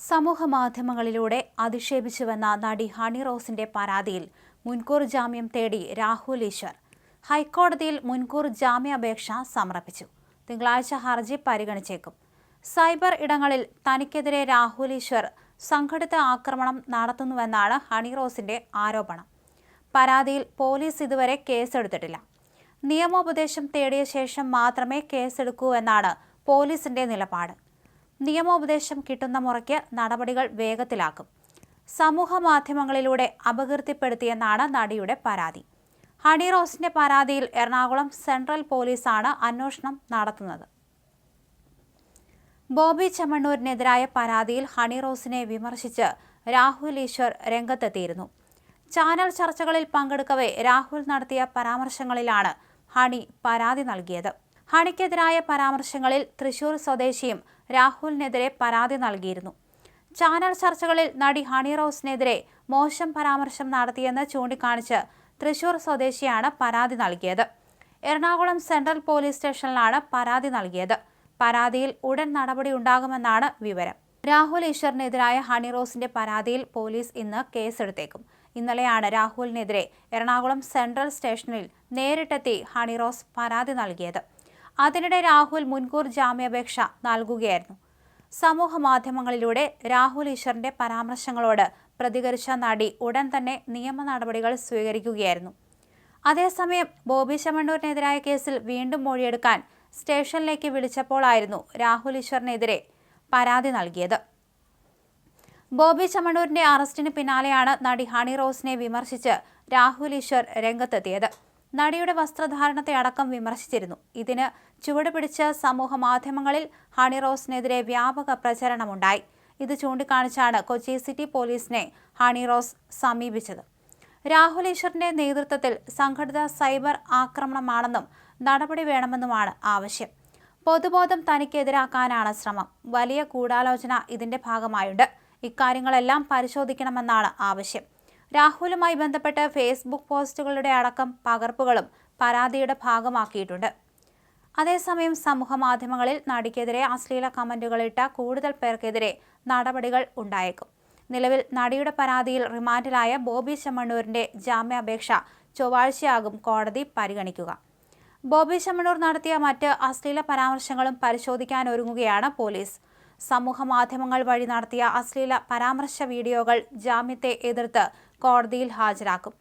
സമൂഹമാധ്യമങ്ങളിലൂടെ അധിക്ഷേപിച്ചുവെന്ന നടി ഹണി റോസിന്റെ പരാതിയിൽ മുൻകൂർ ജാമ്യം തേടി രാഹുൽ ഈശ്വർ ഹൈക്കോടതിയിൽ മുൻകൂർ ജാമ്യാപേക്ഷ സമർപ്പിച്ചു. തിങ്കളാഴ്ച ഹർജി പരിഗണിച്ചേക്കും. സൈബർ ഇടങ്ങളിൽ തനിക്കെതിരെ രാഹുൽ ഈശ്വർ സംഘടിത ആക്രമണം നടത്തുന്നുവെന്നാണ് ഹണി റോസിന്റെ ആരോപണം. പരാതിയിൽ പോലീസ് ഇതുവരെ കേസെടുത്തിട്ടില്ല. നിയമോപദേശം തേടിയ ശേഷം മാത്രമേ കേസെടുക്കൂ എന്നാണ് പോലീസിന്റെ നിലപാട്. നിയമോപദേശം കിട്ടുന്ന മുറയ്ക്ക് നടപടികൾ വേഗത്തിലാക്കും. സമൂഹ മാധ്യമങ്ങളിലൂടെ അപകീർത്തിപ്പെടുത്തിയെന്നാണ് നടിയുടെ പരാതി. ഹണി റോസിന്റെ പരാതിയിൽ എറണാകുളം സെൻട്രൽ പോലീസാണ് അന്വേഷണം നടത്തുന്നത്. ബോബി ചെമ്മണ്ണൂരിനെതിരായ പരാതിയിൽ ഹണി റോസിനെ വിമർശിച്ച് രാഹുൽ ഈശ്വർ രംഗത്തെത്തിയിരുന്നു. ചാനൽ ചർച്ചകളിൽ പങ്കെടുക്കവെ രാഹുൽ നടത്തിയ പരാമർശങ്ങളിലാണ് ഹണി പരാതി നൽകിയത്. ഹണിക്കെതിരായ പരാമർശങ്ങളിൽ തൃശൂർ സ്വദേശിയും രാഹുലിനെതിരെ പരാതി നൽകിയിരുന്നു. ചാനൽ ചർച്ചകളിൽ നടി ഹണി റോസിനെതിരെ മോശം പരാമർശം നടത്തിയെന്ന് ചൂണ്ടിക്കാണിച്ച് തൃശൂർ സ്വദേശിയാണ് പരാതി നൽകിയത്. എറണാകുളം സെൻട്രൽ പോലീസ് സ്റ്റേഷനിലാണ് പരാതി നൽകിയത്. പരാതിയിൽ ഉടൻ നടപടിയുണ്ടാകുമെന്നാണ് വിവരം. രാഹുൽ ഈശ്വറിനെതിരായ ഹണി റോസിന്റെ പരാതിയിൽ പോലീസ് ഇന്ന് കേസെടുത്തേക്കും. ഇന്നലെയാണ് രാഹുലിനെതിരെ എറണാകുളം സെൻട്രൽ സ്റ്റേഷനിൽ നേരിട്ടെത്തി ഹണി റോസ് പരാതി നൽകിയത്. അതിനിടെ രാഹുൽ മുൻകൂർ ജാമ്യാപേക്ഷ നൽകുകയായിരുന്നു. സമൂഹ മാധ്യമങ്ങളിലൂടെ രാഹുൽ ഈശ്വറിന്റെ പരാമർശങ്ങളോട് പ്രതികരിച്ച നടി ഉടൻ തന്നെ നിയമ നടപടികൾ സ്വീകരിക്കുകയായിരുന്നു. അതേസമയം ബോബി ചെമ്മണ്ണൂരിനെതിരായ കേസിൽ വീണ്ടും മൊഴിയെടുക്കാൻ സ്റ്റേഷനിലേക്ക് വിളിച്ചപ്പോഴായിരുന്നു രാഹുൽ ഈശ്വറിനെതിരെ പരാതി നൽകിയത്. ബോബി ചെമ്മണ്ണൂരിന്റെ അറസ്റ്റിന് പിന്നാലെയാണ് നടി ഹണി റോസിനെ വിമർശിച്ച് രാഹുൽ ഈശ്വർ രംഗത്തെത്തിയത്. നടിയുടെ വസ്ത്രധാരണത്തെ അടക്കം വിമർശിച്ചിരുന്നു. ഇതിന് ചുവടുപിടിച്ച് സമൂഹ മാധ്യമങ്ങളിൽ ഹണി റോസിനെതിരെ വ്യാപക പ്രചരണമുണ്ടായി. ഇത് ചൂണ്ടിക്കാണിച്ചാണ് കൊച്ചി സിറ്റി പോലീസിനെ ഹണി റോസ് സമീപിച്ചത്. രാഹുൽ ഈശ്വറിന്റെ നേതൃത്വത്തിൽ സംഘടിത സൈബർ ആക്രമണമാണെന്നും നടപടി വേണമെന്നുമാണ് ആവശ്യം. പൊതുബോധം തനിക്കെതിരാക്കാനാണ് ശ്രമം. വലിയ ഗൂഢാലോചന ഇതിന്റെ ഭാഗമായുണ്ട്. ഇക്കാര്യങ്ങളെല്ലാം പരിശോധിക്കണമെന്നാണ് ആവശ്യം. രാഹുലുമായി ബന്ധപ്പെട്ട് ഫേസ്ബുക്ക് പോസ്റ്റുകളുടെ അടക്കം പകർപ്പുകളും പരാതിയുടെ ഭാഗമാക്കിയിട്ടുണ്ട്. അതേസമയം സമൂഹ മാധ്യമങ്ങളിൽ നടിക്കെതിരെ അശ്ലീല കമന്റുകളിട്ട കൂടുതൽ പേർക്കെതിരെ നടപടികൾ ഉണ്ടായേക്കും. നിലവിൽ നടിയുടെ പരാതിയിൽ റിമാൻഡിലായ ബോബി ചെമ്മണ്ണൂരിന്റെ ജാമ്യാപേക്ഷ ചൊവ്വാഴ്ചയാകും കോടതി പരിഗണിക്കുക. ബോബി ചെമ്മണ്ണൂർ നടത്തിയ മറ്റ് അശ്ലീല പരാമർശങ്ങളും പരിശോധിക്കാനൊരുങ്ങുകയാണ് പോലീസ്. സമൂഹ മാധ്യമങ്ങൾ വഴി നടത്തിയ അശ്ലീല പരാമർശ വീഡിയോകൾ ജാമ്യത്തെ എതിർത്ത് കോടതിയിൽ ഹാജരാക്കും.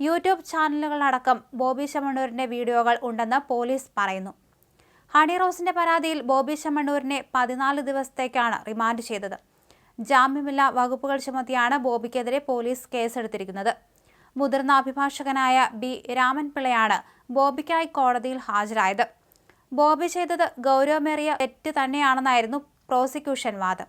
യൂട്യൂബ് ചാനലുകളടക്കം ബോബി ചെമ്മണ്ണൂരിന്റെ വീഡിയോകൾ ഉണ്ടെന്ന് പോലീസ് പറയുന്നു. ഹണി റോസിന്റെ പരാതിയിൽ ബോബി ചെമ്മണ്ണൂരിനെ 14 ദിവസത്തേക്കാണ് റിമാൻഡ് ചെയ്തത്. ജാമ്യമില്ലാ വകുപ്പുകൾ ചുമത്തിയാണ് ബോബിക്കെതിരെ പോലീസ് കേസെടുത്തിരിക്കുന്നത്. മുതിർന്ന അഭിഭാഷകനായ ബി രാമൻപിള്ളയാണ് ബോബിക്കായി കോടതിയിൽ ഹാജരായത്. ബോബി ചെയ്തത് ഗൗരവമേറിയ തെറ്റ് തന്നെയാണെന്നായിരുന്നു പ്രോസിക്യൂഷൻ വാദം.